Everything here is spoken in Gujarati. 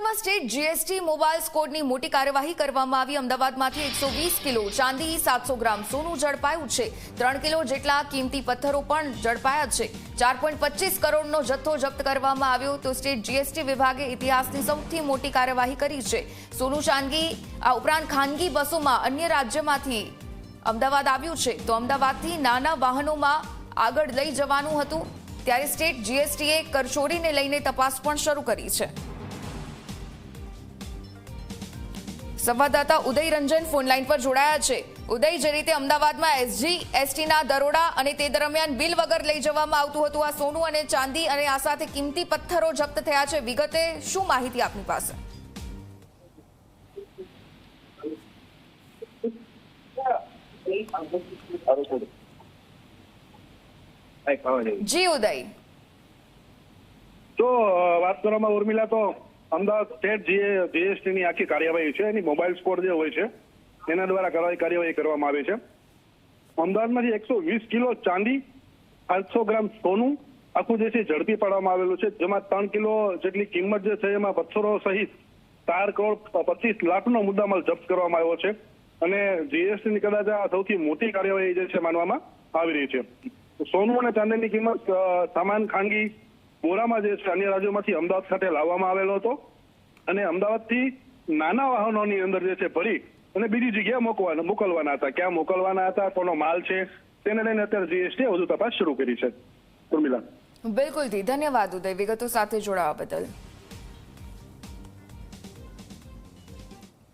અમદાવાદમાં સ્ટેટ જીએસટી મોબાઈલ સ્કોડની મોટી કાર્યવાહી કરવામાં આવી। અમદાવાદમાંથી 120 કિલો ચાંદી, 700 ગ્રામ સોનું ઝડપાયું છે। 3 કિલો જેટલા કિંમતી પથ્થરો પણ ઝડપાયા છે। 4.25 કરોડનો જથ્થો જપ્ત કરવામાં આવ્યો। તો સ્ટેટ જીએસટી વિભાગે ઇતિહાસની સૌથી મોટી કાર્યવાહી કરી છે। સોનું ચાંદી આ ઉપરાંત ખાનગી બસોમાં અન્ય રાજ્યમાંથી અમદાવાદ આવ્યું છે। તો અમદાવાદથી નાના વાહનોમાં આગળ લઈ જવાનું હતું, ત્યારે સ્ટેટ જીએસટીએ કરચોરીને લઈને તપાસ પણ શરૂ કરી છે। સંવાદદાતા ઉદય રંજન ફોનલાઈન પર જોડાયા છે। ઉદય, જે રીતે અમદાવાદમાં એસજીએસટીના દરોડા અને તે દરમિયાન બિલ વગર લઈ જવામાં આવતું હતું આ સોનું અને ચાંદી અને આ સાથે કિંમતી પથ્થરો જપ્ત થયા છે, વિગતે શું માહિતી આપની પાસે? જી ઉદય, તો વાત કરવામાં ઉર્મિલા, તો અમદાવાદ સ્ટેટ જીએસટી ની આખી કાર્યવાહી છે એની મોબાઈલ સ્કોડ જે હોય છે એના દ્વારા કાર્યવાહી કરવામાં આવી છે। અમદાવાદમાંથી 120 કિલો ચાંદી, 800 ગ્રામ સોનું આખું જે છે ઝડપી પાડવામાં આવેલું છે, જેમાં 3 કિલો જેટલી કિંમત જે છે એમાં પથ્થરો સહિત 4 કરોડ 25 લાખનો મુદ્દામાલ જપ્ત કરવામાં આવ્યો છે। અને જીએસટી ની કદાચ આ સૌથી મોટી કાર્યવાહી જે છે માનવામાં આવી રહી છે। સોનું અને ચાંદીની કિંમત સામાન ખાનગી બોરામાં જે છે અન્ય રાજ્યોમાંથી અમદાવાદ ખાતે લાવવામાં આવેલો હતો અને અમદાવાદથી નાના વાહનોની અંદર જે છે ભરી અને બીજી જગ્યાએ મોકલવાના હતા। ક્યાં મોકલવાના હતા, કોનો માલ છે, તેને લઈને અત્યારે જીએસટી વધુ તપાસ શરૂ કરી છે। ઉર્મિલા, બિલકુલ, ધન્યવાદ ઉદય વિગતો સાથે જોડાવા બદલ।